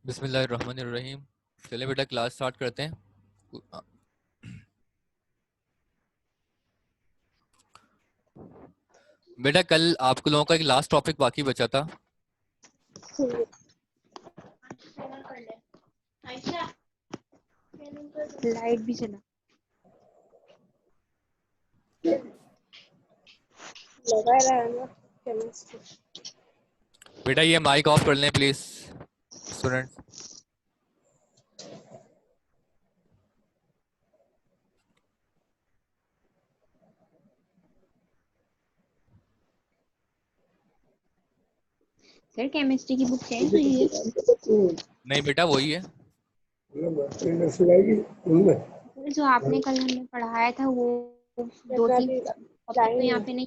बिस्मिल्लाहिर्रहमानिर्रहीम। चलिए बेटा क्लास स्टार्ट करते हैं। बेटा कल आप लोगों का एक लास्ट टॉपिक बाकी बचा था। लाइट भी चला लगा रहा है ना केमिस्ट्री। बेटा ये माइक ऑफ कर लें प्लीज स्टूडेंट। सर केमिस्ट्री की बुक चेंज हुई है? नहीं बेटा वही है। जो आपने कल हमें पढ़ाया था वो 2-3 टॉपिक तो यहाँ पे नहीं।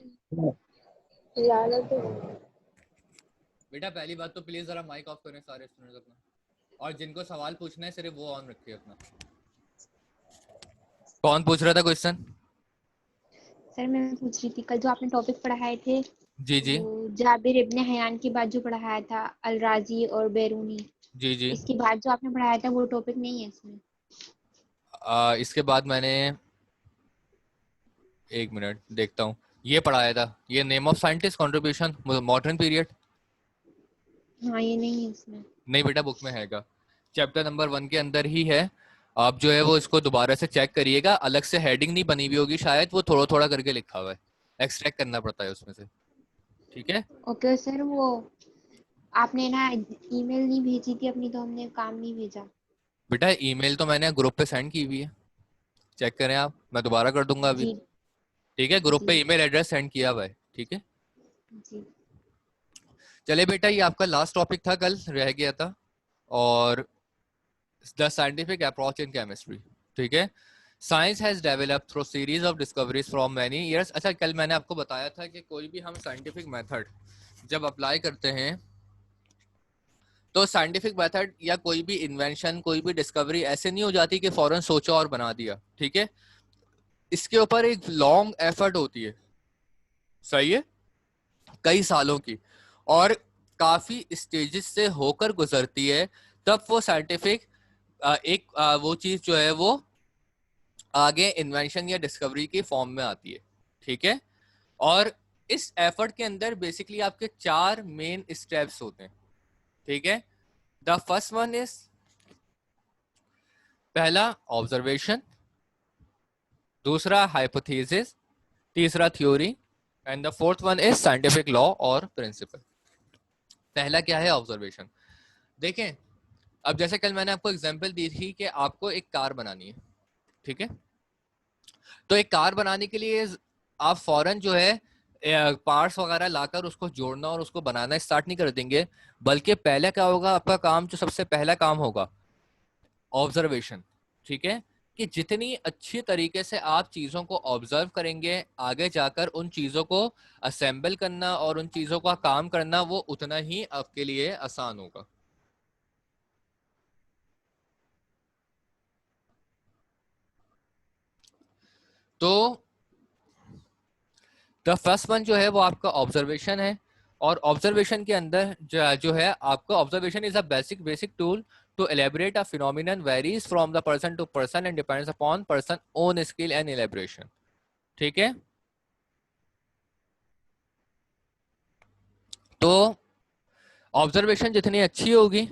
बेटा पहली बात तो प्लीज जरा माइक ऑफ करें सारे स्टूडेंट्स अपना, और जिनको सवाल पूछना है सिर्फ वो ऑन रखिए अपना। कौन पूछ रहा था क्वेश्चन? सर मैं पूछ रही थी कल जो आपने टॉपिक पढ़ाए थे, जी जी वो जाबिर इब्ने हयान के बाद जो पढ़ाया था अल राजी और बैरूनी, जी जी। इसके बाद जो आपने पढ़ाया था वो टॉपिक नहीं है इसमें। इसके बाद मैंने एक मिनट देखता हूँ, ये पढ़ाया था, ये name of scientist contribution modern period. हाँ ये नहीं है इसमें। नहीं बेटा बुक में हैगा, चैप्टर नंबर 1 के अंदर ही है। आप जो है वो इसको दोबारा से चेक करिएगा, अलग से हेडिंग नहीं बनी हुई होगी शायद, वो थोड़ा थोड़ा करके लिखा हुआ है, एक्सट्रैक्ट करना पड़ता है उसमें से। ठीक है ओके सर, वो आपने ना ईमेल नहीं भेजी थी अपनी, तो हमने काम नहीं भेजा। बेटा, ईमेल तो मैंने ग्रुप पे सेंड की हुई है, चेक करें आप, मैं दोबारा कर दूंगा अभी। जी ठीक है, ग्रुप जी पे ईमेल एड्रेस सेंड किया हुआ है। ठीक है, जी। चलिए बेटा ये आपका लास्ट टॉपिक था, कल रह गया था, और the scientific approach in chemistry. ठीक है, science has developed through series of discoveries from many years. अच्छा, कल मैंने आपको बताया था कि कोई भी हम साइंटिफिक मेथड जब अप्लाई करते हैं तो साइंटिफिक मेथड या कोई भी इन्वेंशन, कोई भी डिस्कवरी ऐसे नहीं हो जाती कि फौरन सोचा और बना दिया। ठीक है, इसके ऊपर एक लॉन्ग एफर्ट होती है, सही है, कई सालों की, और काफी स्टेजेस से होकर गुजरती है, तब वो साइंटिफिक एक वो चीज जो है वो आगे इन्वेंशन या डिस्कवरी की फॉर्म में आती है। ठीक है, और इस एफर्ट के अंदर बेसिकली आपके 4 मेन स्टेप्स होते हैं। ठीक है, द फर्स्ट वन इज, पहला ऑब्जर्वेशन, दूसरा हाइपोथेसिस, तीसरा theory, and the fourth one is scientific law और प्रिंसिपल। पहला क्या है? ऑब्जर्वेशन। देखें, अब जैसे कल मैंने आपको एग्जांपल दी थी कि आपको एक कार बनानी है। ठीक है, तो एक कार बनाने के लिए आप फौरन जो है पार्ट्स वगैरह लाकर उसको जोड़ना और उसको बनाना स्टार्ट नहीं कर देंगे, बल्कि पहले क्या होगा, आपका काम जो सबसे पहला काम होगा, ऑब्जर्वेशन। ठीक है, कि जितनी अच्छी तरीके से आप चीजों को ऑब्जर्व करेंगे, आगे जाकर उन चीजों को असेंबल करना और उन चीजों का काम करना वो उतना ही आपके लिए आसान होगा। तो द फर्स्ट वन जो है वो आपका ऑब्जर्वेशन है, और ऑब्जर्वेशन के अंदर जो है आपका observation is a basic basic tool to elaborate a phenomenon varies from the person to person and depends upon person own skill and elaboration. ठीक है, तो ऑब्जर्वेशन जितनी अच्छी होगी,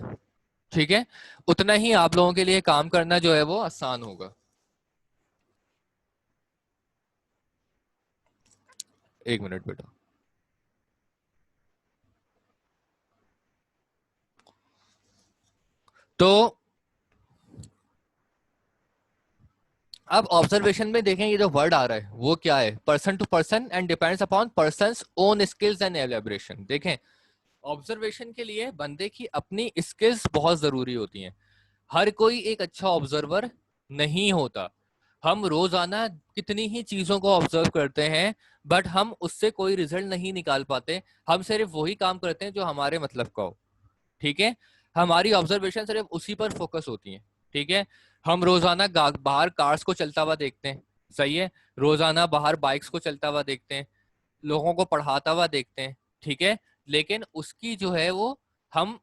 ठीक है, उतना ही आप लोगों के लिए काम करना जो है वो आसान होगा। एक मिनट बेटा। तो अब ऑब्जर्वेशन में देखें, ये जो वर्ड आ रहा है वो क्या है? Person to person and depends upon person own skills and elaboration. देखें, ऑब्जर्वेशन के लिए बंदे की अपनी स्किल्स बहुत जरूरी होती हैं। हर कोई एक अच्छा ऑब्जर्वर नहीं होता। हम रोजाना कितनी ही चीजों को ऑब्जर्व करते हैं, बट हम उससे कोई रिजल्ट नहीं निकाल पाते। हम सिर्फ वही काम करते हैं जो हमारे मतलब का हो। ठीक है, हमारी ऑब्जर्वेशन सिर्फ उसी पर फोकस होती है। ठीक है, हम रोजाना बाहर कार्स को चलता हुआ देखते हैं, सही है, रोजाना बाहर बाइक्स को चलता हुआ देखते हैं, लोगों को पढ़ाता हुआ देखते हैं। ठीक है, लेकिन उसकी जो है वो हम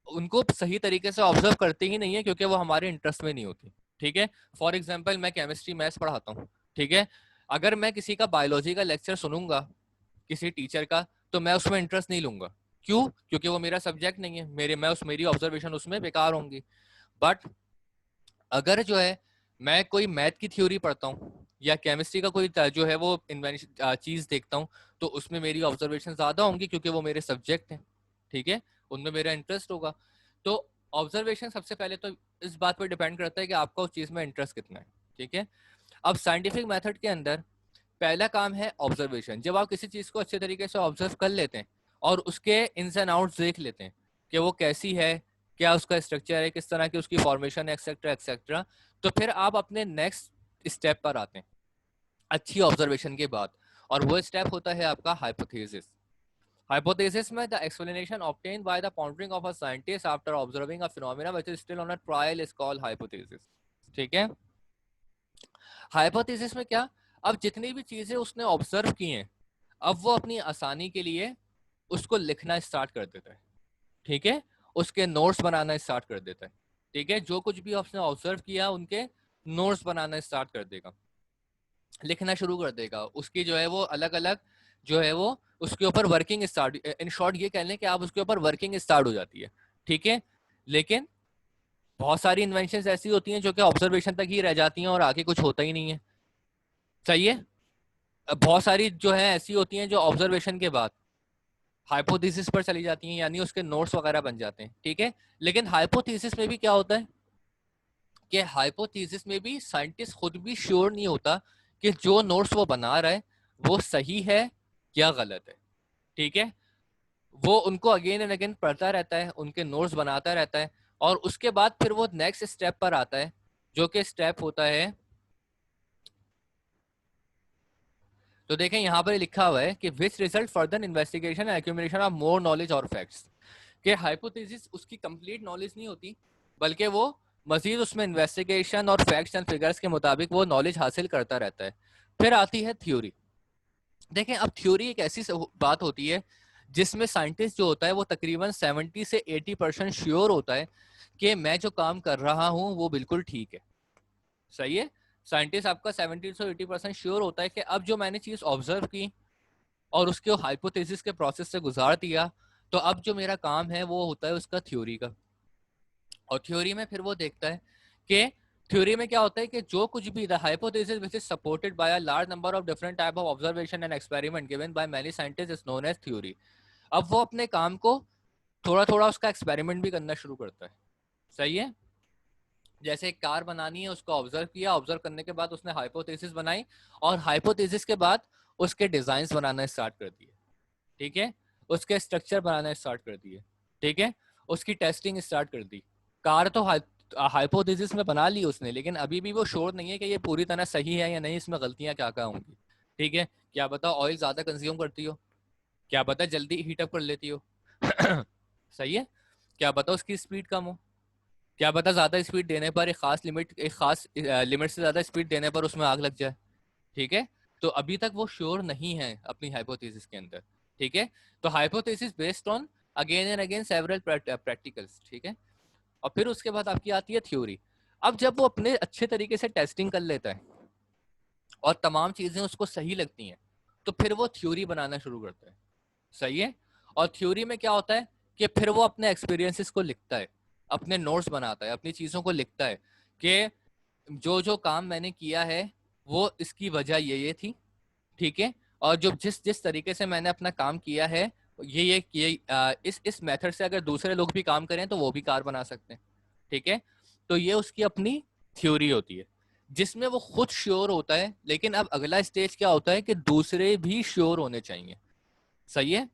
उनको सही तरीके से ऑब्जर्व करते ही नहीं है, क्योंकि वो हमारे इंटरेस्ट में नहीं होती। ठीक है, फॉर एग्जाम्पल मैं केमिस्ट्री मैथ्स पढ़ाता हूँ, ठीक है, अगर मैं किसी का बायोलॉजी का लेक्चर सुनूंगा किसी टीचर का, तो मैं उसमें इंटरेस्ट नहीं लूंगा। क्यों? क्योंकि वो मेरा सब्जेक्ट नहीं है, मेरी ऑब्जर्वेशन उसमें बेकार होंगी। बट अगर जो है मैं कोई मैथ की थ्योरी पढ़ता हूँ या केमिस्ट्री का कोई जो है वो इन्वेंशन चीज देखता हूँ, तो उसमें मेरी ऑब्जर्वेशन ज्यादा होंगी, क्योंकि वो मेरे सब्जेक्ट हैं। ठीक है, उनमें मेरा इंटरेस्ट होगा। तो ऑब्जर्वेशन सबसे पहले तो इस बात पर डिपेंड करता है कि आपका उस चीज में इंटरेस्ट कितना है। ठीक है, अब साइंटिफिक मेथड के अंदर पहला काम है ऑब्जर्वेशन। जब आप किसी चीज को अच्छे तरीके से ऑब्जर्व कर लेते हैं और उसके इन्स एंड आउट्स देख लेते हैं कि वो कैसी है, क्या उसका स्ट्रक्चर है, किस तरह की उसकी फॉर्मेशन है, एक्सेट्रा एक्सेट्रा, तो फिर आप अपने नेक्स्ट स्टेप पर आते हैं अच्छी ऑब्जर्वेशन के बाद। और वो स्टेप होता है आपका हाइपोथेसिस। हाइपोथेसिस में the explanation obtained by the pondering of a scientist after observing a phenomena which is still on a trial is called hypothesis. ठीक है, हाइपोथेसिस में क्या, अब जितनी भी चीजें उसने ऑब्जर्व की हैं, अब वो अपनी आसानी के लिए उसको लिखना स्टार्ट कर देता है। ठीक है, उसके नोट्स बनाना स्टार्ट कर देता है। ठीक है, जो कुछ भी आपने ऑब्जर्व किया उनके नोट्स बनाना स्टार्ट कर देगा, लिखना शुरू कर देगा। उसकी जो है वो अलग अलग जो है वो उसके ऊपर वर्किंग स्टार्ट, इन शॉर्ट ये कह लें कि आप उसके ऊपर वर्किंग स्टार्ट हो जाती है। ठीक है, लेकिन बहुत सारी इन्वेंशन ऐसी होती हैं जो कि ऑब्जर्वेशन तक ही रह जाती हैं और आगे कुछ होता ही नहीं है। सही है, बहुत सारी जो है ऐसी होती हैं जो ऑब्जर्वेशन के बाद हाइपोथेसिस पर चली जाती हैं, यानी उसके नोट्स वगैरह बन जाते हैं। ठीक है, लेकिन हाइपोथेसिस में भी क्या होता है कि हाइपोथेसिस में भी साइंटिस्ट खुद भी श्योर नहीं होता कि जो नोट्स वो बना रहा है वो सही है या गलत है। ठीक है, वो उनको अगेन एंड अगेन पढ़ता रहता है, उनके नोट्स बनाता रहता है, और उसके बाद फिर वो नेक्स्ट स्टेप पर आता है, जो कि स्टेप होता है, तो देखें यहाँ पर लिखा हुआ है कि which result further investigation and accumulation of more knowledge और फैक्ट्स। कि हाइपोथेसिस उसकी कंप्लीट नॉलेज नहीं होती, बल्कि वो मजीद उसमें इन्वेस्टिगेशन और फैक्ट्स एंड फिगर्स के मुताबिक वो नॉलेज हासिल करता रहता है। फिर आती है थ्योरी। देखें, अब थ्योरी एक ऐसी बात होती है जिसमें साइंटिस्ट जो होता है वो तकरीबन 70 से 80% श्योर होता है कि मैं जो काम कर रहा हूँ वो बिल्कुल ठीक है। सही है, साइंटिस्ट आपका 70 से 80% श्योर होता है कि अब जो मैंने चीज ऑब्जर्व की और उसके हाइपोथेसिस के प्रोसेस से गुजार दिया, तो अब जो मेरा काम है वो होता है उसका थ्योरी का। और थ्योरी में फिर वो देखता है कि थ्योरी में क्या होता है कि जो कुछ भी the hypothesis which is supported by a large number of different type of observation and experiment given by many scientist is known as theory. अब वो अपने काम को थोड़ा थोड़ा उसका एक्सपेरिमेंट भी करना शुरू करता है। सही है, जैसे एक कार बनानी है, उसको ऑब्जर्व किया, ऑब्जर्व करने के बाद उसने हाइपोथेसिस बनाई, और हाइपोथेसिस के बाद उसके डिजाइन बनाना स्टार्ट कर दिए। ठीक है, उसके स्ट्रक्चर बनाना स्टार्ट कर दिए। ठीक है, उसकी टेस्टिंग स्टार्ट कर दी। कार तो हाइपोथेसिस में बना ली उसने, लेकिन अभी भी वो श्योर नहीं है कि ये पूरी तरह सही है या नहीं, इसमें गलतियां क्या क्या होंगी। ठीक है, क्या पता ऑयल ज्यादा कंज्यूम करती हो, क्या पता जल्दी हीटअप कर लेती हो। सही है, क्या पता उसकी स्पीड कम हो, क्या पता ज्यादा स्पीड देने पर एक खास लिमिट से ज्यादा स्पीड देने पर उसमें आग लग जाए। ठीक है, तो अभी तक वो श्योर नहीं है अपनी हाइपोथेसिस के अंदर। ठीक है, तो hypothesis based on again and again several practicals. ठीक है, और फिर उसके बाद आपकी आती है थ्योरी। अब जब वो अपने अच्छे तरीके से टेस्टिंग कर लेता है और तमाम चीजें उसको सही लगती हैं, तो फिर वो थ्योरी बनाना शुरू करता है। सही है, और थ्योरी में क्या होता है कि फिर वो अपने एक्सपीरियंसेस को लिखता है, अपने नोट्स बनाता है, अपनी चीजों को लिखता है कि जो जो काम मैंने किया है वो इसकी वजह ये थी। ठीक है, और जो जिस जिस तरीके से मैंने अपना काम किया है, इस मेथड से अगर दूसरे लोग भी काम करें तो वो भी कार बना सकते हैं। ठीक है, तो ये उसकी अपनी थ्योरी होती है जिसमें वो खुद श्योर होता है, लेकिन अब अगला स्टेज क्या होता है कि दूसरे भी श्योर होने चाहिए। सही है,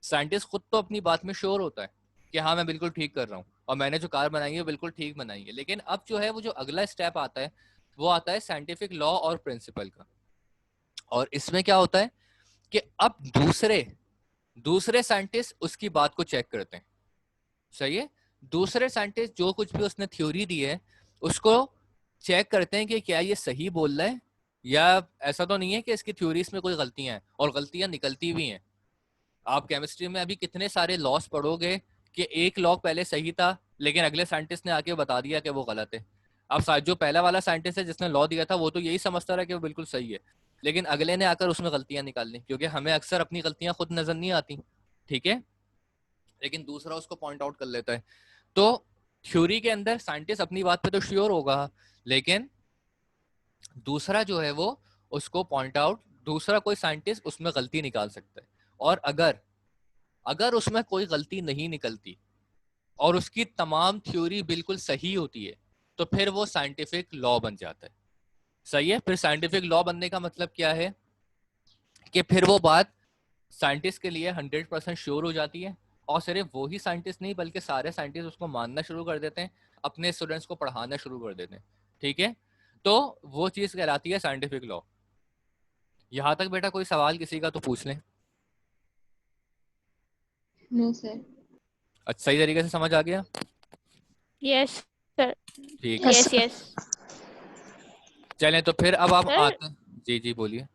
साइंटिस्ट खुद तो अपनी बात में श्योर होता है कि हाँ मैं बिल्कुल ठीक कर रहा हूँ और मैंने जो कार बनाई है बिल्कुल ठीक बनाई है, लेकिन अब जो है वो जो अगला स्टेप आता है वो आता है साइंटिफिक लॉ और प्रिंसिपल का। और इसमें क्या होता है कि अब दूसरे दूसरे साइंटिस्ट उसकी बात को चेक करते हैं। सही है, दूसरे साइंटिस्ट जो कुछ भी उसने थ्योरी दी है उसको चेक करते हैं कि क्या ये सही बोल रहा है, या ऐसा तो नहीं है कि इसकी थ्योरीज में कोई गलतियां हैं, और गलतियां निकलती भी हैं। आप केमिस्ट्री में अभी कितने सारे लॉस पढ़ोगे कि एक लॉ पहले सही था लेकिन अगले साइंटिस्ट ने आके बता दिया कि वो गलत है। अब जो पहला वाला साइंटिस्ट है जिसने लॉ दिया था वो तो यही समझता रहा कि वो बिल्कुल सही है, लेकिन अगले ने आकर उसमें गलतियां निकाल ली, क्योंकि हमें अक्सर अपनी गलतियां खुद नजर नहीं आती, ठीक है, लेकिन दूसरा उसको पॉइंट आउट कर लेता है। तो थ्योरी के अंदर साइंटिस्ट अपनी बात पे तो श्योर होगा, लेकिन दूसरा जो है वो उसको पॉइंट आउट, दूसरा कोई साइंटिस्ट उसमें गलती निकाल सकता है। और अगर अगर उसमें कोई गलती नहीं निकलती और उसकी तमाम थ्योरी बिल्कुल सही होती है तो फिर वो साइंटिफिक लॉ बन जाता है। सही है, फिर साइंटिफिक लॉ बनने का मतलब क्या है कि फिर वो बात साइंटिस्ट के लिए 100% श्योर हो जाती है, और सिर्फ वो ही साइंटिस्ट नहीं बल्कि सारे साइंटिस्ट उसको मानना शुरू कर देते हैं, अपने स्टूडेंट्स को पढ़ाना शुरू कर देते हैं, ठीक है। तो वो चीज कहलाती है साइंटिफिक लॉ। यहां तक बेटा कोई सवाल किसी का तो पूछ लें। No sir. अच्छा, सही तरीके से समझ आ गया? Yes sir. ठीक है, यस यस चलें तो फिर अब आप सर। आते हैं। जी जी बोलिए,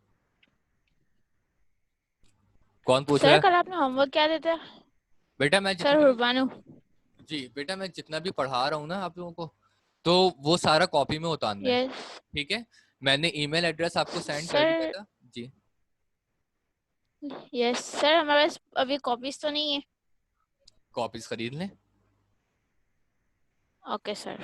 कौन पूछ रहा सर है? कल आपने होमवर्क क्या देते हैं? बेटा मैं सर जितना हुरबानू। जी बेटा मैं जितना भी पढ़ा रहा हूँ ना आप लोगों को, तो वो सारा कॉपी में उतारना है, यस ठीक है। मैंने ईमेल एड्रेस आपको सेंड कर दिया सर। था जी। यस सर, हमारे पास अभी कॉपीज तो नहीं है। कॉपीज खरीद लें, ओके सर।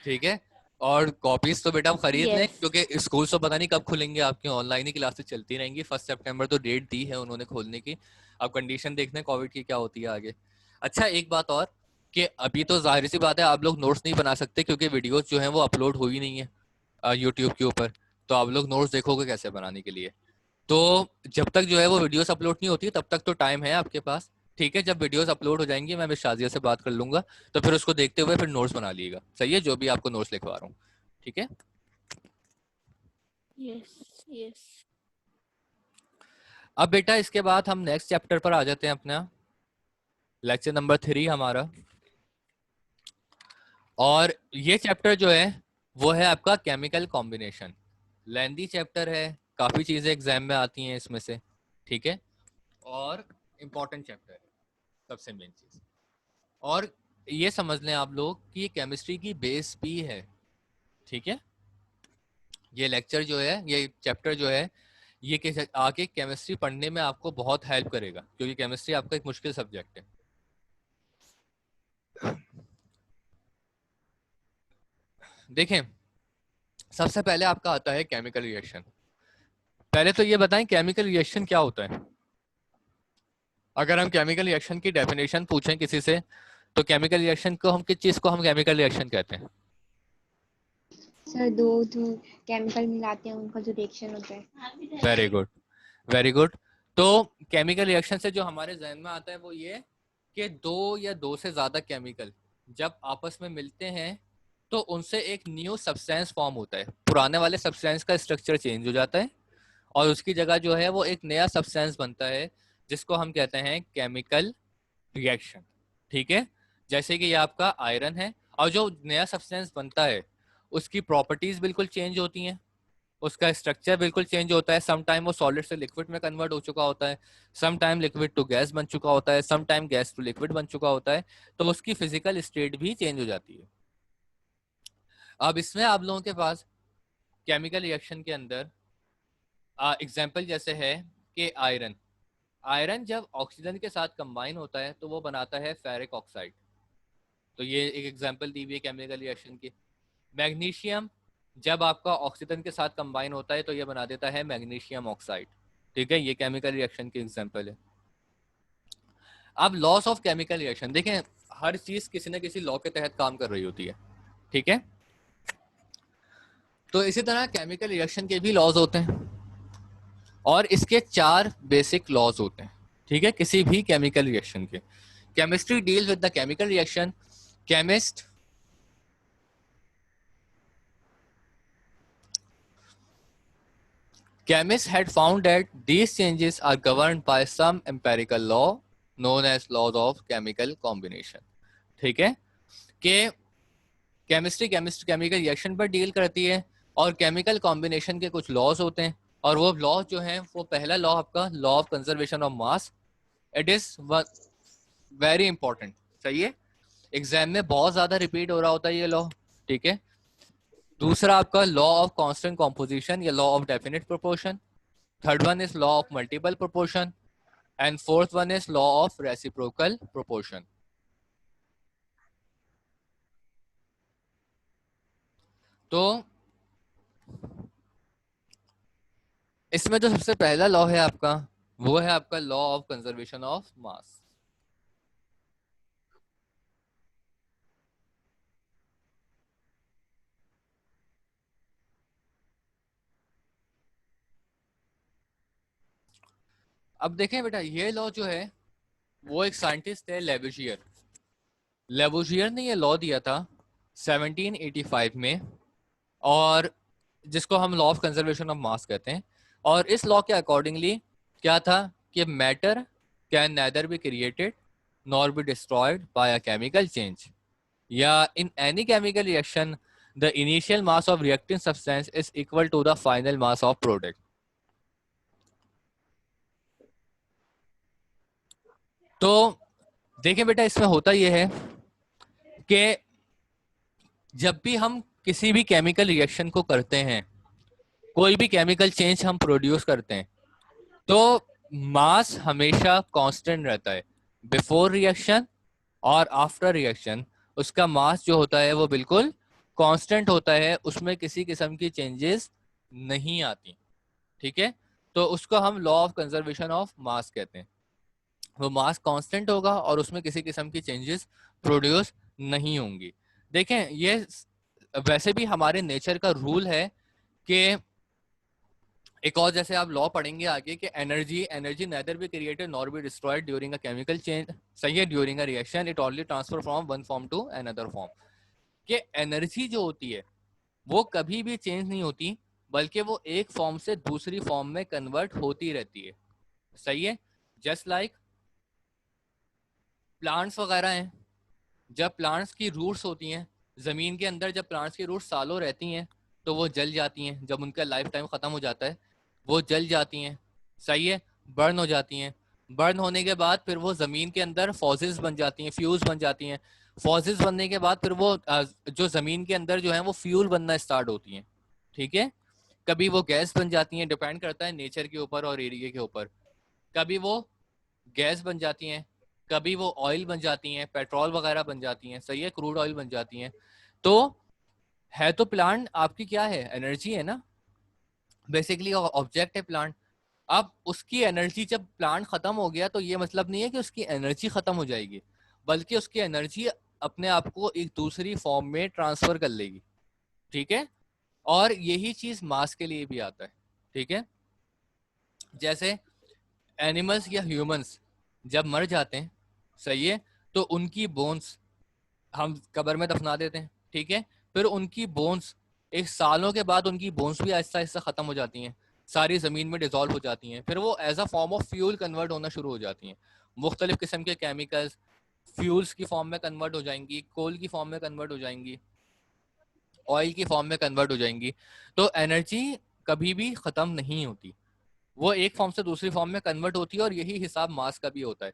ठीक है। और कॉपीज तो बेटा आप खरीद लें, यस क्योंकि स्कूल तो पता नहीं कब खुलेंगे, आपकी ऑनलाइन ही क्लासेस चलती रहेंगी। 1 सितंबर तो डेट दी है उन्होंने खोलने की। अब कंडीशन देखने कोविड की क्या होती है आगे। अच्छा एक बात और, कि अभी तो जाहिर सी बात है आप लोग नोट्स नहीं बना सकते, क्योंकि वीडियोस जो हैं वो अपलोड हो ही नहीं है यूट्यूब के ऊपर। तो आप लोग नोट्स देखोगे कैसे बनाने के लिए? तो जब तक जो है वो वीडियोस अपलोड नहीं होती तब तक तो टाइम है आपके पास, ठीक है। जब वीडियोस अपलोड हो जाएंगी मैं मिस शाजिया से बात कर लूंगा, तो फिर उसको देखते हुए फिर नोट्स बना लीजिएगा, सही है, जो भी आपको नोट्स लिखवा रहा हूँ, ठीक है। यस यस अब बेटा इसके बाद हम नेक्स्ट चैप्टर पर आ जाते हैं, अपना लेक्चर नंबर 3 हमारा। और ये चैप्टर जो है वो है आपका केमिकल कॉम्बिनेशन। लेंदी चैप्टर है, काफी चीजें एग्जाम में आती हैं इसमें से, ठीक है, और इम्पोर्टेंट चैप्टर है, सबसे मेन चीज। और ये समझ लें आप लोग कि ये केमिस्ट्री की बेस भी है, ठीक है। ये लेक्चर जो है, ये चैप्टर जो है, ये आगे केमिस्ट्री पढ़ने में आपको बहुत हेल्प करेगा, क्योंकि केमिस्ट्री आपका एक मुश्किल सब्जेक्ट है। देखें, सबसे पहले आपका आता है केमिकल रिएक्शन। पहले तो ये बताएं केमिकल रिएक्शन क्या होता है। अगर हम केमिकल रिएक्शन की डेफिनेशन पूछें किसी से, तो केमिकल रिएक्शन को हम किस चीज को हम केमिकल रिएक्शन कहते हैं? सर दो जो केमिकल मिलाते हैं उनका जो रिएक्शन होता है। Very good, very good. तो केमिकल रिएक्शन से जो हमारे जहन में आता है वो ये कि दो या दो से ज्यादा केमिकल जब आपस में मिलते हैं तो उनसे एक न्यू सब्सटेंस फॉर्म होता है। पुराने वाले सब्सटेंस का स्ट्रक्चर चेंज हो जाता है और उसकी जगह जो है वो एक नया सब्सटेंस बनता है, जिसको हम कहते हैं केमिकल रिएक्शन, ठीक है। जैसे कि ये आपका आयरन है, और जो नया सब्सटेंस बनता है उसकी प्रॉपर्टीज बिल्कुल चेंज होती हैं, उसका स्ट्रक्चर बिल्कुल चेंज होता है। सम टाइम वो सॉलिड से लिक्विड में कन्वर्ट हो चुका होता है, some time liquid to gas बन चुका होता है, some time gas to liquid बन चुका होता है, तो उसकी फिजिकल स्टेट भी चेंज हो जाती है। अब इसमें आप लोगों के पास केमिकल रिएक्शन के अंदर एग्जाम्पल जैसे है कि आयरन, आयरन जब ऑक्सीजन के साथ कंबाइन होता है तो वो बनाता है फेरिक ऑक्साइड, तो ये एक एग्जाम्पल दी हुई है केमिकल रिएक्शन की। मैग्नीशियम जब आपका ऑक्सीजन के साथ कंबाइन होता है तो ये बना देता है मैग्नीशियम ऑक्साइड, ठीक है, ये केमिकल रिएक्शन की एग्जांपल है। अब लॉस ऑफ केमिकल रिएक्शन देखें, हर चीज किसी न किसी लॉ के तहत काम कर रही होती है, ठीक है। तो इसी तरह केमिकल रिएक्शन के भी लॉज होते हैं और इसके 4 बेसिक लॉज होते हैं, ठीक है, किसी भी केमिकल रिएक्शन के। Chemistry deals with the chemical reaction. Chemists had found that these changes are governed by some empirical law known as laws of chemical combination, ठीक है, कि केमिकल रिएक्शन पर डील करती है और केमिकल कॉम्बिनेशन के कुछ लॉज होते हैं, और वो लॉ जो हैं वो पहला लॉ आपका law of conservation of mass. It is very important, सही है, एग्जाम में बहुत ज्यादा रिपीट हो रहा होता है ये लॉ, ठीक है। दूसरा आपका लॉ ऑफ कांस्टेंट कॉम्पोजिशन या law of definite proportion, third one is law of multiple proportion, and fourth one is law of reciprocal proportion. तो इसमें जो सबसे पहला लॉ है आपका, वो है आपका लॉ ऑफ कंजर्वेशन ऑफ मास। अब देखें बेटा, ये लॉ जो है वो एक साइंटिस्ट है लेबुशियर। लेबुशियर ने ये लॉ दिया था 1785 में, और जिसको हम लॉ ऑफ कंजर्वेशन ऑफ मास कहते हैं। और इस लॉ के अकॉर्डिंगली क्या था कि matter can neither be created nor be destroyed by a chemical change, या in any chemical reaction the initial mass of reacting substance is equal to the final mass of product. तो देखें बेटा, इसमें होता यह है कि जब भी हम किसी भी केमिकल रिएक्शन को करते हैं, कोई भी केमिकल चेंज हम प्रोड्यूस करते हैं, तो मास हमेशा कांस्टेंट रहता है। बिफोर रिएक्शन और आफ्टर रिएक्शन उसका मास जो होता है वो बिल्कुल कांस्टेंट होता है, उसमें किसी किस्म की चेंजेस नहीं आती, ठीक है। तो उसको हम लॉ ऑफ कंजर्वेशन ऑफ मास कहते हैं। वो मास कांस्टेंट होगा और उसमें किसी किस्म की चेंजेस प्रोड्यूस नहीं होंगी। देखें, ये वैसे भी हमारे नेचर का रूल है कि एक और जैसे आप लॉ पढ़ेंगे आगे कि energy neither be created nor be destroyed during a chemical change, सही है, during a reaction it only transfer from one form to another form. कि एनर्जी जो होती है वो कभी भी चेंज नहीं होती, बल्कि वो एक फॉर्म से दूसरी फॉर्म में कन्वर्ट होती रहती है, सही है। जस्ट लाइक प्लांट्स वगैरह हैं, जब प्लांट्स की रूट्स होती हैं जमीन के अंदर, जब प्लांट्स की रूट्स सालों रहती हैं तो वो जल जाती हैं, जब उनका लाइफ टाइम खत्म हो जाता है वो जल जाती हैं, सही है, बर्न हो जाती हैं। बर्न होने के बाद फिर वो जमीन के अंदर फॉसिल्स बन जाती हैं, फ्यूल्स बन जाती हैं। फॉसिल्स बनने के बाद फिर वो जो जमीन के अंदर जो है वो फ्यूल बनना स्टार्ट होती हैं, ठीक है। कभी वो गैस बन जाती हैं, डिपेंड करता है नेचर के ऊपर और एरिया के ऊपर। कभी वो गैस बन जाती हैं, कभी वो ऑयल बन जाती हैं, पेट्रोल वगैरह बन जाती हैं, सही है, क्रूड ऑयल बन जाती हैं। तो है तो प्लांट आपकी क्या है, एनर्जी है ना, बेसिकली ऑब्जेक्ट है प्लांट। अब उसकी एनर्जी जब प्लांट खत्म हो गया तो ये मतलब नहीं है कि उसकी एनर्जी खत्म हो जाएगी, बल्कि उसकी एनर्जी अपने आप को एक दूसरी फॉर्म में ट्रांसफर कर लेगी, ठीक है। और यही चीज मास के लिए भी आता है, ठीक है। जैसे एनिमल्स या ह्यूमंस जब मर जाते हैं, सही है, तो उनकी बोन्स हम कब्र में दफना देते हैं, ठीक है। फिर उनकी बोन्स एक सालों के बाद उनकी बोन्स भी आहिस्ता आहिस्ता खत्म हो जाती हैं, सारी जमीन में डिजोल्व हो जाती हैं, फिर वो as a form of fuel convert होना शुरू हो जाती हैं। मुख्तलिफ किस्म के केमिकल्स फ्यूल्स की फॉर्म में कन्वर्ट हो जाएंगी, कोल की फॉर्म में कन्वर्ट हो जाएंगी, ऑयल की फॉर्म में कन्वर्ट हो जाएंगी। तो एनर्जी कभी भी खत्म नहीं होती, वो एक फॉर्म से दूसरी फॉर्म में कन्वर्ट होती है, और यही हिसाब मास का भी होता है।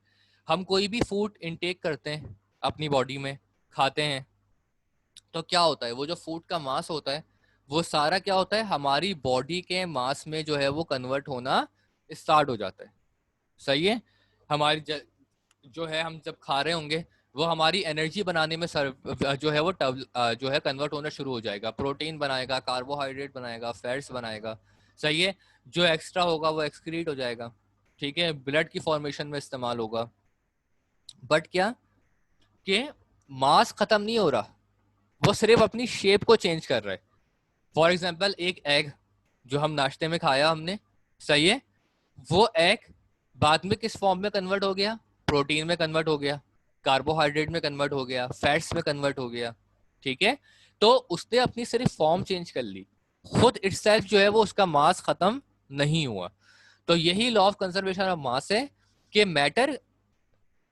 हम कोई भी फूड इनटेक करते हैं अपनी बॉडी में, खाते हैं, तो क्या होता है, वो जो फूड का मास होता है वो सारा क्या होता है, हमारी बॉडी के मास में जो है वो कन्वर्ट होना स्टार्ट हो जाता है, सही है। हमारी जो है हम जब खा रहे होंगे वो हमारी एनर्जी बनाने में जो है वो जो है कन्वर्ट होना शुरू हो जाएगा, प्रोटीन बनाएगा, कार्बोहाइड्रेट बनाएगा, फैट्स बनाएगा, सही है। जो एक्स्ट्रा होगा वो एक्सक्रीट हो जाएगा, ठीक है, ब्लड की फॉर्मेशन में इस्तेमाल होगा। बट क्या कि मास खत्म नहीं हो रहा, वो सिर्फ अपनी शेप को चेंज कर रहा है। फॉर एग्जाम्पल एक एग जो हम नाश्ते में खाया हमने, सही है, वो एग बाद में किस फॉर्म में कन्वर्ट हो गया, प्रोटीन में कन्वर्ट हो गया, कार्बोहाइड्रेट में कन्वर्ट हो गया, फैट्स में कन्वर्ट हो गया, ठीक है। तो उसने अपनी सिर्फ फॉर्म चेंज कर ली, खुद इटसेल्फ जो है वो उसका मास खत्म नहीं हुआ। तो यही लॉ ऑफ कंजर्वेशन ऑफ मास है कि मैटर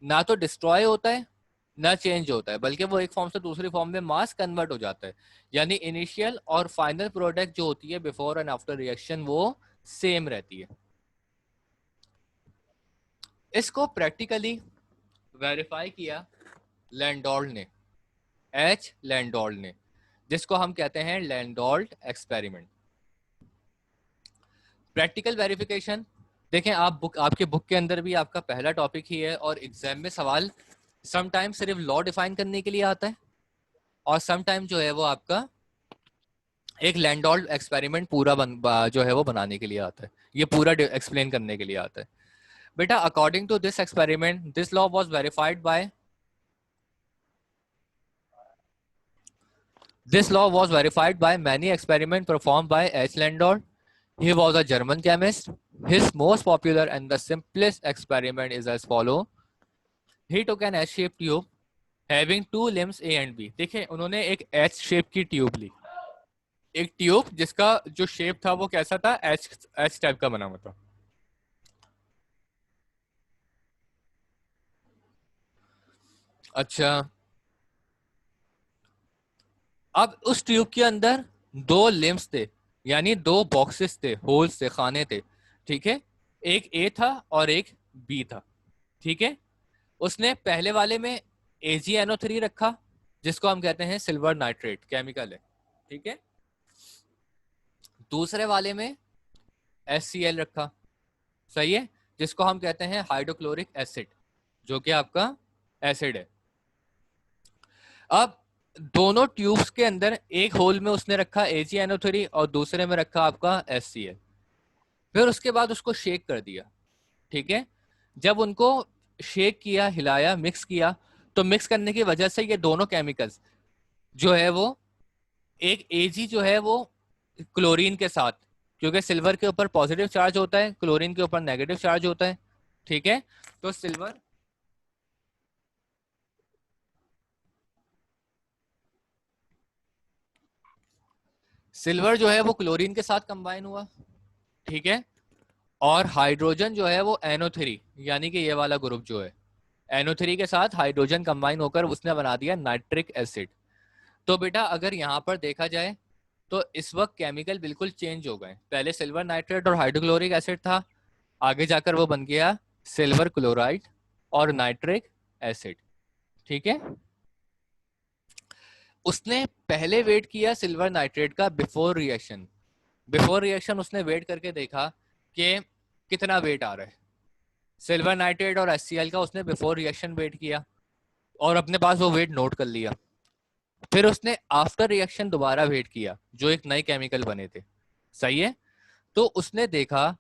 ना तो डिस्ट्रॉय होता है ना चेंज होता है, बल्कि वो एक फॉर्म से दूसरी फॉर्म में मास कन्वर्ट हो जाता है। यानी इनिशियल और फाइनल प्रोडक्ट जो होती है बिफोर एंड आफ्टर रिएक्शन वो सेम रहती है। इसको प्रैक्टिकली वेरीफाई किया लैंडोल्ट ने, एच लैंडोल्ट ने, जिसको हम कहते हैं लैंडोल्ट एक्सपेरिमेंट। प्रैक्टिकल वेरिफिकेशन, देखें आप आपके बुक के अंदर भी आपका पहला टॉपिक ही है, और एग्जाम में सवाल समटाइम सिर्फ लॉ डिफाइन करने के लिए आता है, और समटाइम जो है वो आपका एक लैंडोल्ट एक्सपेरिमेंट पूरा जो है वो बनाने के लिए आता है, ये पूरा एक्सप्लेन करने के लिए आता है। बेटा according to this experiment this law was verified by, this law was verified by many experiments performed by H. Landolt. He was a German chemist. His most popular and the simplest experiment is as follow. He took an H-shaped tube having two limbs A and B. देखिए उन्होंने एक H shape की tube ली, एक tube जिसका जो shape था वो कैसा था, H टाइप का बना हुआ था। अच्छा, अब उस ट्यूब के अंदर दो लिम्स थे, यानी दो बॉक्सेस थे, होल्स थे, खाने थे, ठीक है, एक ए था और एक बी था, ठीक है। उसने पहले वाले में AgNO3 रखा, जिसको हम कहते हैं सिल्वर नाइट्रेट केमिकल है, ठीक है। दूसरे वाले में HCl रखा, सही है, जिसको हम कहते हैं हाइड्रोक्लोरिक एसिड, जो कि आपका एसिड है। अब दोनों ट्यूब्स के अंदर एक होल में उसने रखा AgNO3 और दूसरे में रखा आपका HCl। फिर उसके बाद उसको शेक कर दिया, ठीक है। जब उनको शेक किया, हिलाया, मिक्स किया, तो मिक्स करने की वजह से ये दोनों केमिकल्स जो है वो एक Ag जो है वो क्लोरीन के साथ, क्योंकि सिल्वर के ऊपर पॉजिटिव चार्ज होता है, क्लोरीन के ऊपर नेगेटिव चार्ज होता है, ठीक है। तो सिल्वर जो है वो क्लोरीन के साथ कंबाइन हुआ, ठीक है, और हाइड्रोजन जो है वो NO3 यानी कि ये वाला ग्रुप जो है NO3 के साथ हाइड्रोजन कंबाइन होकर उसने बना दिया नाइट्रिक एसिड। तो बेटा अगर यहाँ पर देखा जाए तो इस वक्त केमिकल बिल्कुल चेंज हो गए, पहले सिल्वर नाइट्रेट और हाइड्रोक्लोरिक एसिड था, आगे जाकर वो बन गया सिल्वर क्लोराइड और नाइट्रिक एसिड, ठीक है। उसने पहले वेट किया सिल्वर नाइट्रेट का बिफोर रिएक्शन उसने वेट करके देखा कि कितना वेट आ रहा है, सिल्वर नाइट्रेट और HCl का उसने बिफोर रिएक्शन वेट किया और अपने पास वो वेट नोट कर लिया। फिर उसने आफ्टर रिएक्शन दोबारा वेट किया, जो एक नए केमिकल बने थे, सही है। तो उसने देखा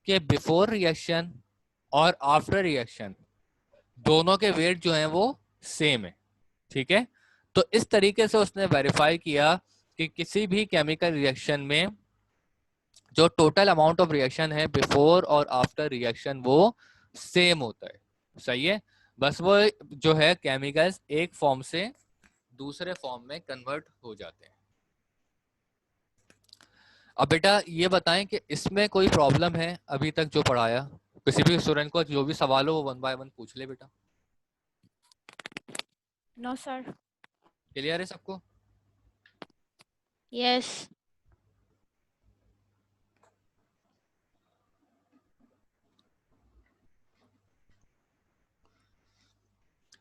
कि बिफोर रिएक्शन और आफ्टर रिएक्शन दोनों के वेट जो हैं वो सेम है, ठीक है। तो इस तरीके से उसने वेरीफाई किया कि किसी भी केमिकल रिएक्शन में जो टोटल अमाउंट ऑफ रिएक्शन है बिफोर और आफ्टर रिएक्शन वो सेम होता है, सही है। बस वो जो है केमिकल्स एक फॉर्म से दूसरे फॉर्म में कन्वर्ट हो जाते हैं। अब बेटा ये बताएं कि इसमें कोई प्रॉब्लम है अभी तक जो पढ़ाया, किसी भी स्टूडेंट को जो भी सवाल हो वो 1 बाय 1 पूछ ले बेटा। No sir. क्लियर है सबको? यस।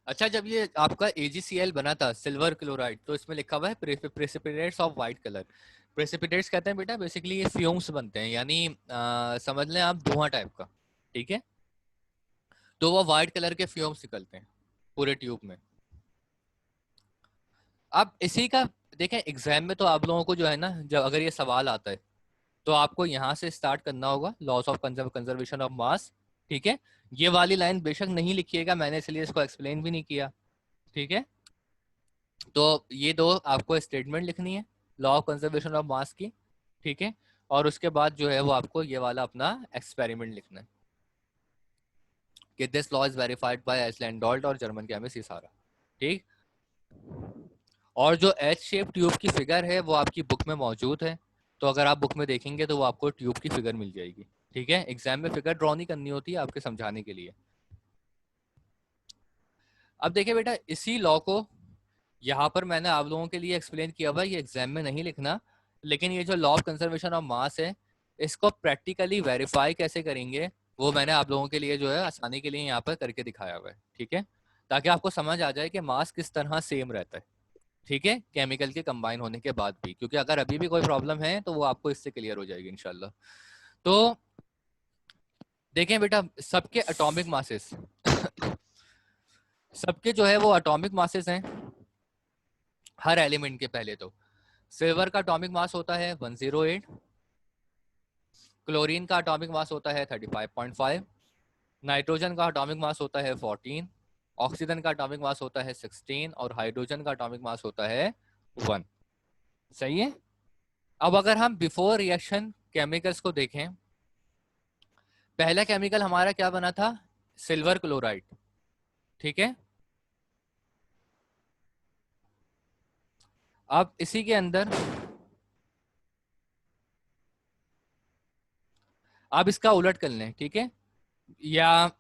अच्छा, जब ये आपका AgCl बना था सिल्वर क्लोराइड, तो इसमें लिखा हुआ है precipitates of white colour. Precipitates कहते हैं बेटा बेसिकली ये फ्यूम्स बनते हैं, यानी समझ लें आप धुआं टाइप का, ठीक है। तो वो वाइट कलर के फ्यूम्स निकलते हैं पूरे ट्यूब में। अब इसी का देखें एग्जाम में तो आप लोगों को जो है ना, जब अगर ये सवाल आता है तो आपको यहाँ से स्टार्ट करना होगा, लॉस ऑफ कंजर्वेशन ऑफ मास, ठीक है। ये वाली लाइन बेशक नहीं लिखिएगा, मैंने इसलिए इसको एक्सप्लेन भी नहीं किया, ठीक है। तो ये दो आपको स्टेटमेंट लिखनी है लॉ ऑफ कंजर्वेशन ऑफ मास की, ठीक है, और उसके बाद जो है वो आपको ये वाला अपना एक्सपेरिमेंट लिखना है कि this law is verified by H Landolt और जर्मन केमिस्ट, ये सारा ठीक। और जो एच शेप ट्यूब की फिगर है वो आपकी बुक में मौजूद है, तो अगर आप बुक में देखेंगे तो वो आपको ट्यूब की फिगर मिल जाएगी, ठीक है। एग्जाम में फिगर ड्रॉ नहीं करनी होती है, आपके समझाने के लिए। अब देखिए बेटा इसी लॉ को यहाँ पर मैंने आप लोगों के लिए एक्सप्लेन किया हुआ है, ये एग्जाम में नहीं लिखना, लेकिन ये जो लॉ ऑफ कंजर्वेशन ऑफ मास है इसको प्रैक्टिकली वेरीफाई कैसे करेंगे वो मैंने आप लोगों के लिए जो है आसानी के लिए यहाँ पर करके दिखाया हुआ है, ठीक है। ताकि आपको समझ आ जाए कि मास किस तरह सेम रहता है, ठीक है, केमिकल के कंबाइन होने के बाद भी, क्योंकि अगर अभी भी कोई प्रॉब्लम है तो वो आपको इससे क्लियर हो जाएगी इंशाल्लाह। तो देखें बेटा, सबके एटॉमिक मासेस सबके जो है वो एटॉमिक मासेस हैं हर एलिमेंट के। पहले तो सिल्वर का एटॉमिक मास होता है 108, क्लोरीन का एटॉमिक मास होता है 35.5, नाइट्रोजन का एटॉमिक मास होता है 14, ऑक्सीजन का एटॉमिक मास होता है 16 और हाइड्रोजन का एटॉमिक मास होता है 1। सही है। अब अगर हम बिफोर रिएक्शन केमिकल्स को देखें, पहला केमिकल हमारा क्या बना था, सिल्वर क्लोराइड, ठीक है। अब इसी के अंदर आप इसका उलट कर लें, ठीक है, या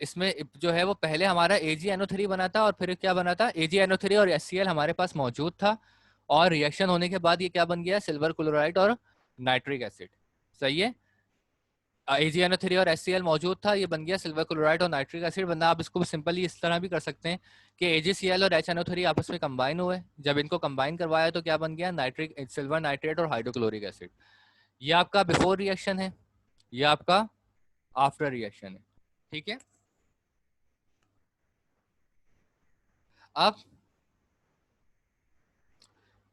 इसमें जो है वो पहले हमारा AgNO3 बना था और फिर क्या बना था, AgNO3 और HCl हमारे पास मौजूद था, और रिएक्शन होने के बाद ये क्या बन गया, सिल्वर क्लोराइड और नाइट्रिक एसिड। सही है। AgNO3 और HCl मौजूद था, ये बन गया सिल्वर क्लोराइड और नाइट्रिक एसिड बनना। आप इसको सिंपली इस तरह भी कर सकते हैं कि AgCl और HNO3 आपस में कंबाइन हुए, जब इनको कंबाइन करवाया तो क्या बन गया, नाइट्रिक सिल्वर नाइट्रेट और हाइड्रोक्लोरिक एसिड। ये आपका बिफोर रिएक्शन है, ये आपका आफ्टर रिएक्शन है, ठीक है। अब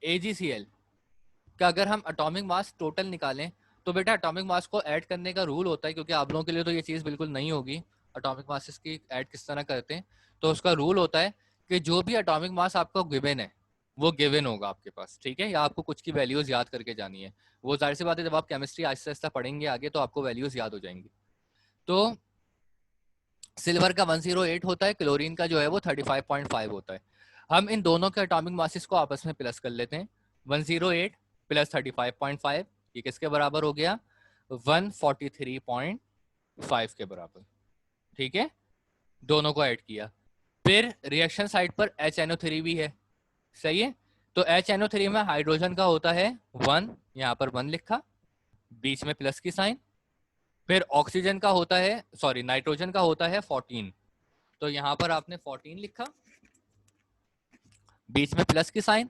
AgCl का अगर हम एटॉमिक मास टोटल निकालें तो बेटा एटॉमिक मास को ऐड करने का रूल होता है, क्योंकि आप लोगों के लिए तो ये चीज़ बिल्कुल नहीं होगी एटॉमिक मासेस की ऐड किस तरह करते हैं। तो उसका रूल होता है कि जो भी एटॉमिक मास आपका गिवन है वो गिवन होगा आपके पास, ठीक है, या आपको कुछ की वैल्यूज याद करके जानी है। वो जाहिर सी बात है, जब आप केमिस्ट्री आहिस्ता आहिस्ता पढ़ेंगे आगे तो आपको वैल्यूज याद हो जाएंगी। तो सिल्वर का 108 होता है, क्लोरीन का जो है वो 35.5 होता है। हम इन दोनों के एटॉमिक मासेस को आपस में प्लस कर लेते हैं। 108 प्लस 35.5 ये किसके बराबर हो गया, 143.5 के बराबर, ठीक है। दोनों को ऐड किया, फिर रिएक्शन साइड पर HNO3 भी है, सही है। तो HNO3 में हाइड्रोजन का होता है 1, यहाँ पर 1 लिखा, बीच में प्लस की साइन। फिर ऑक्सीजन का होता है, सॉरी नाइट्रोजन का होता है 14, तो यहां पर आपने 14 लिखा, बीच में प्लस की साइन।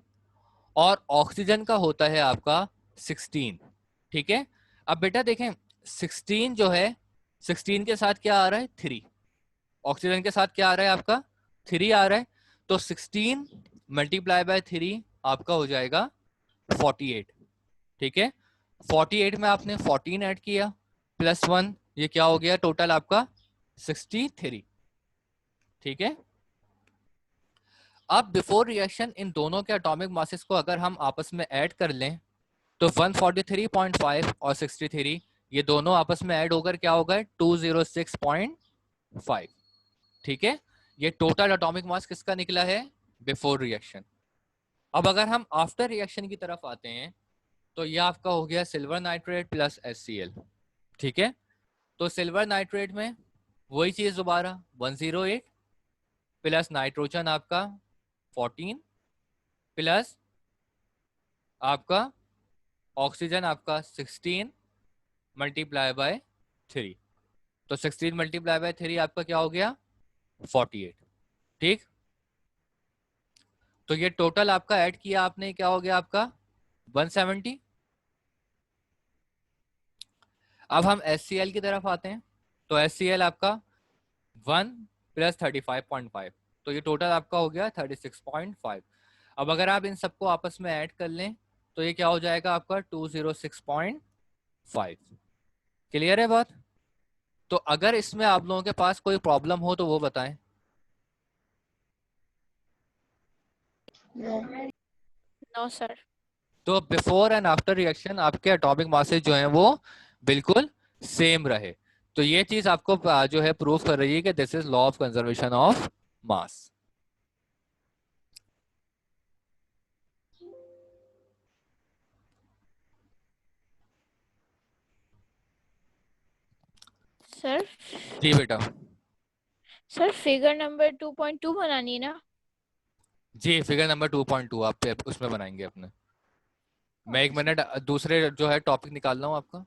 और ऑक्सीजन का होता है आपका 16, ठीक है। अब बेटा देखें 16 जो है, 16 के साथ क्या आ रहा है 3, ऑक्सीजन के साथ क्या आ रहा है आपका 3 आ रहा है, तो 16 मल्टीप्लाई बाय 3 आपका हो जाएगा 48, ठीक है। 48 में आपने 14 ऐड किया प्लस 1, ये क्या हो गया टोटल आपका 63, ठीक है। अब बिफोर रिएक्शन इन दोनों के एटॉमिक मासेस को अगर हम आपस में ऐड कर लें तो 143.5 और 63 ये दोनों आपस में ऐड होकर क्या होगा 206.5, ठीक है। ये टोटल एटॉमिक मास किसका निकला है बिफोर रिएक्शन। अब अगर हम आफ्टर रिएक्शन की तरफ आते हैं तो ये आपका हो गया सिल्वर नाइट्रेट प्लस HCl, ठीक है। तो सिल्वर नाइट्रेट में वही चीज दोबारा 108 प्लस नाइट्रोजन आपका 14 प्लस आपका ऑक्सीजन आपका 16 मल्टीप्लाई बाय 3, तो 16 मल्टीप्लाई बाय 3 आपका क्या हो गया 48, ठीक। तो ये टोटल आपका ऐड किया आपने, क्या हो गया आपका 170। अब हम HCl की तरफ आते हैं, तो HCl आपका 1 प्लस 35.5, तो ये टोटल आपका हो गया 36.5। अब अगर आप इन सबको आपस में ऐड कर लें तो ये क्या हो जाएगा आपका 206.5। क्लियर है बात। तो अगर इसमें आप लोगों के पास कोई प्रॉब्लम हो तो वो बताएं। No sir. तो बिफोर एंड आफ्टर रिएक्शन आपके एटॉमिक मासेस जो हैं वो बिल्कुल सेम रहे, तो ये चीज आपको जो है प्रूव कर रही है कि this is law of conservation of mass. Sir जी बेटा। सर फिगर नंबर 2.2 बनानी है ना। जी फिगर नंबर 2.2 आप उसमें बनाएंगे अपने। मैं एक मिनट दूसरे जो है टॉपिक निकाल रहा हूँ आपका।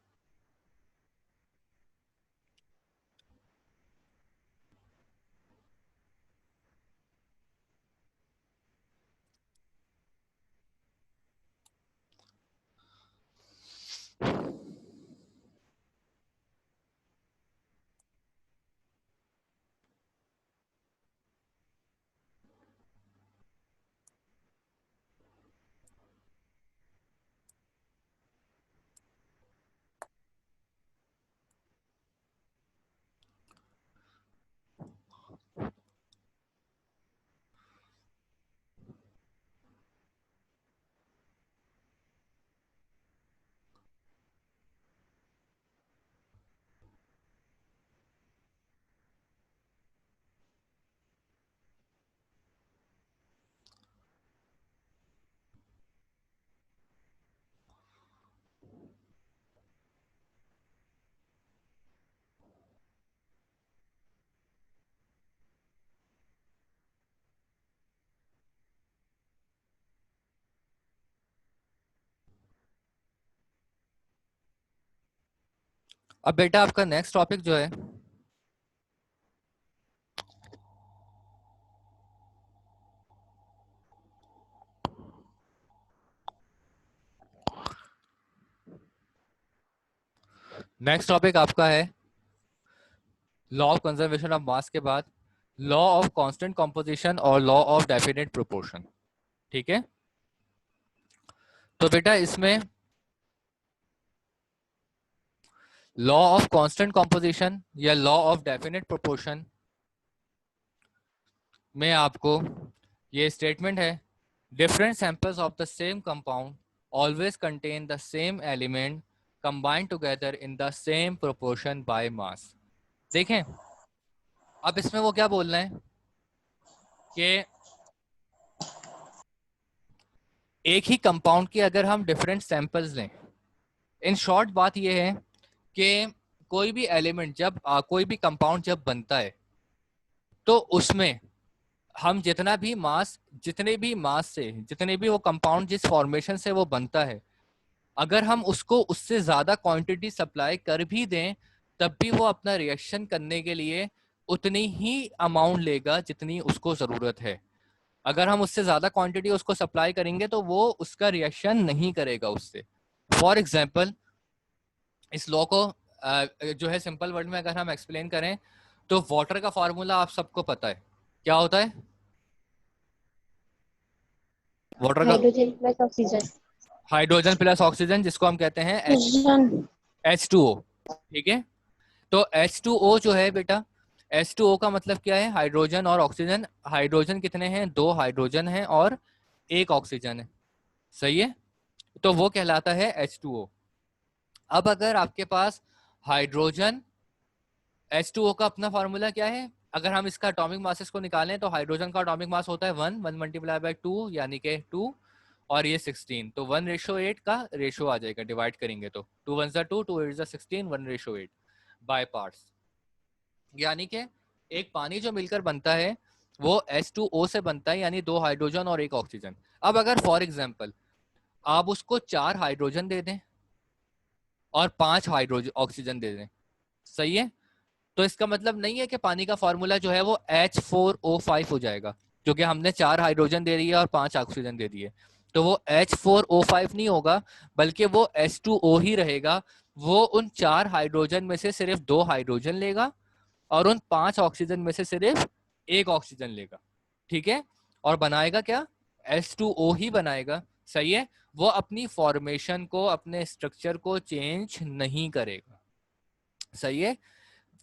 अब बेटा आपका नेक्स्ट टॉपिक जो है आपका है लॉ ऑफ कंजर्वेशन ऑफ मास के बाद लॉ ऑफ कांस्टेंट कंपोजिशन और लॉ ऑफ डेफिनेट प्रोपोर्शन। ठीक है, तो बेटा इसमें लॉ ऑफ कांस्टेंट कंपोजिशन या लॉ ऑफ डेफिनेट प्रोपोर्शन में आपको ये स्टेटमेंट है, different samples of the same compound always contain the same element combined together in the same proportion by mass. देखें अब इसमें वो क्या बोल रहे हैं कि एक ही कंपाउंड के अगर हम डिफरेंट सैंपल्स लें, इन शॉर्ट बात ये है कि कोई भी एलिमेंट जब कोई भी कंपाउंड जब बनता है तो उसमें हम जितने भी मास से जितने भी वो कंपाउंड जिस फॉर्मेशन से वो बनता है, अगर हम उसको उससे ज्यादा क्वांटिटी सप्लाई कर भी दें तब भी वो अपना रिएक्शन करने के लिए उतनी ही अमाउंट लेगा जितनी उसको जरूरत है। अगर हम उससे ज्यादा क्वांटिटी उसको सप्लाई करेंगे तो वो उसका रिएक्शन नहीं करेगा उससे। फॉर एग्जाम्पल इस लॉ को जो है सिंपल वर्ड में अगर हम एक्सप्लेन करें तो वाटर का फॉर्मूला आप सबको पता है, क्या होता है वाटर का? Hydrogen plus oxygen. Hydrogen plus oxygen, जिसको हम कहते हैं H2O। ठीक है, तो H2O जो है बेटा, H2O का मतलब क्या है? हाइड्रोजन और ऑक्सीजन। हाइड्रोजन कितने हैं? 2 हाइड्रोजन है और 1 ऑक्सीजन है, सही है, तो वो कहलाता है H2O। अब अगर आपके पास हाइड्रोजन, H2O का अपना फॉर्मूला क्या है? अगर हम इसका एटॉमिक मासेस को निकालें तो हाइड्रोजन का एटॉमिक मास होता है 1 मल्टीप्लाई बाय 2 यानी कि 2 और ये 16, तो 1:8 का रेशो आ जाएगा, डिवाइड करेंगे तो 2 1 2 2 8 16 1:8 बाय पार्ट्स। यानी कि एक पानी जो मिलकर बनता है वो H2O से बनता है, यानी 2 हाइड्रोजन और 1 ऑक्सीजन। अब अगर फॉर एग्जांपल आप उसको 4 हाइड्रोजन दे दें और 5 हाइड्रोजन ऑक्सीजन दे दें, सही है, तो इसका मतलब नहीं है कि पानी का फॉर्मूला जो है वो H4O5 हो जाएगा, क्योंकि हमने 4 हाइड्रोजन दे दिए और 5 ऑक्सीजन दे दिए, तो वो H4O5 नहीं होगा बल्कि वो H2O ही रहेगा। वो उन 4 हाइड्रोजन में से सिर्फ 2 हाइड्रोजन लेगा और उन 5 ऑक्सीजन में से सिर्फ 1 ऑक्सीजन लेगा। ठीक है, और बनाएगा क्या? H2O ही बनाएगा, सही है, वो अपनी फॉर्मेशन को, अपने स्ट्रक्चर को चेंज नहीं करेगा, सही है।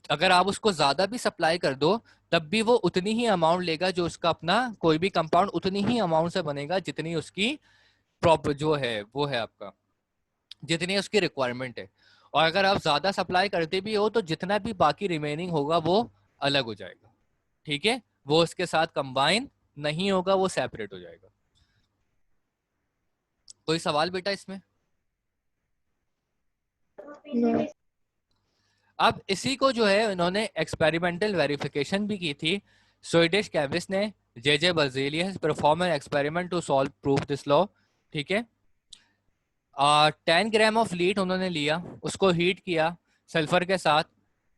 अगर आप उसको ज्यादा भी सप्लाई कर दो तब भी वो उतनी ही अमाउंट लेगा, जो उसका अपना कोई भी कंपाउंड उतनी ही अमाउंट से बनेगा जितनी उसकी प्रॉपर जो है वो है आपका, जितनी उसकी रिक्वायरमेंट है। और अगर आप ज्यादा सप्लाई करते भी हो तो जितना भी बाकी रिमेनिंग होगा वो अलग हो जाएगा। ठीक है, वो उसके साथ कंबाइन नहीं होगा, वो सेपरेट हो जाएगा। कोई सवाल बेटा इसमें? अब इसी को जो है इन्होंने एक्सपेरिमेंटल वेरिफिकेशन भी की थी। स्वीडिश केमिस्ट ने J Berzelius perform an experiment to solve proof this law. ठीक है, 10 ग्राम ऑफ लीड उन्होंने लिया, उसको हीट किया सल्फर के साथ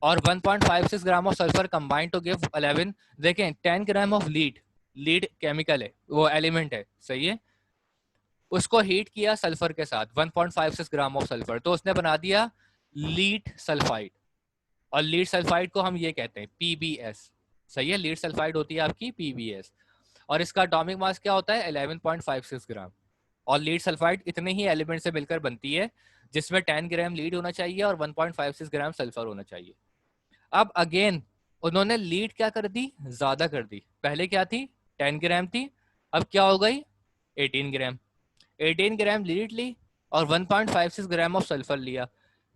और 1.56 gram of sulphur combined to give 11। देखें 10 ग्राम ऑफ लीड केमिकल है, वो एलिमेंट है, सही है, उसको हीट किया सल्फर के साथ 1.56 ग्राम ऑफ सल्फर, तो उसने बना दिया लीड सल्फाइड। और लीड सल्फाइड को हम ये कहते हैं PbS, सही है, लीड सल्फाइड होती है आपकी PbS। और इसका एटॉमिक मास क्या होता है? 11.56 ग्राम। और लीड सल्फाइड इतने ही एलिमेंट से मिलकर बनती है, जिसमें 10 ग्राम लीड होना चाहिए और 1.56 ग्राम सल्फर होना चाहिए। अब अगेन उन्होंने लीड क्या कर दी? ज्यादा कर दी। पहले क्या थी? 10 ग्राम थी, अब क्या हो गई? 18 ग्राम। 18 ग्राम लीड ली और 1.56 ग्राम ऑफ सल्फर लिया,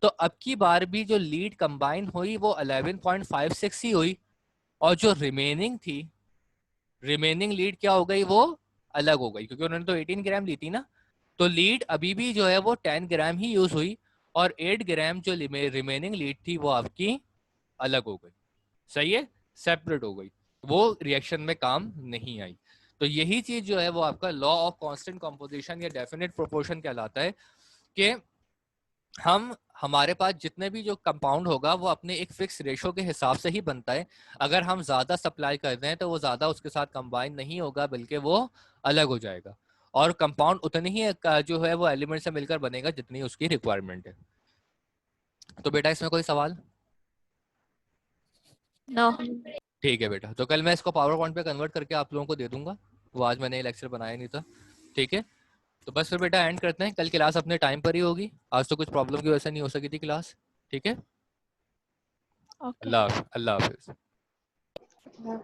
तो अब की बार भी जो लीड कंबाइन हुई वो 11.56 ही हुई, और जो रिमेनिंग थी, रिमेनिंग लीड क्या हो गई? वो अलग हो गई, क्योंकि उन्होंने तो 18 ग्राम ली थी ना, तो लीड अभी भी जो है वो 10 ग्राम ही यूज हुई और 8 ग्राम जो रिमेनिंग लीड थी वो आपकी अलग हो गई, सही है, सेपरेट हो गई, वो रिएक्शन में काम नहीं आई। तो यही चीज जो है वो आपका लॉ ऑफ कांस्टेंट कंपोजिशन या डेफिनेट प्रोपोर्शन कहलाता है, कि हम हमारे पास जितने भी जो कंपाउंड होगा वो अपने एक फिक्स रेशो के हिसाब से ही बनता है। अगर हम ज्यादा सप्लाई कर रहे हैं तो वो ज्यादा उसके साथ कंबाइन नहीं होगा, बल्कि वो अलग हो जाएगा। और कंपाउंड उतनी ही जो है वो एलिमेंट से मिलकर बनेगा जितनी उसकी रिक्वायरमेंट है। तो बेटा इसमें कोई सवाल? नो। ठीक है बेटा, तो कल मैं इसको पावर पॉइंट पे कन्वर्ट करके आप लोगों को दे दूंगा। वो आज मैंने लेक्चर बनाया नहीं था। ठीक है, तो बस फिर बेटा एंड करते हैं। कल क्लास अपने टाइम पर ही होगी। आज तो कुछ प्रॉब्लम की वजह से नहीं हो सकी थी क्लास। ठीक है, ओके। अल्लाह हाफिज। हाँ।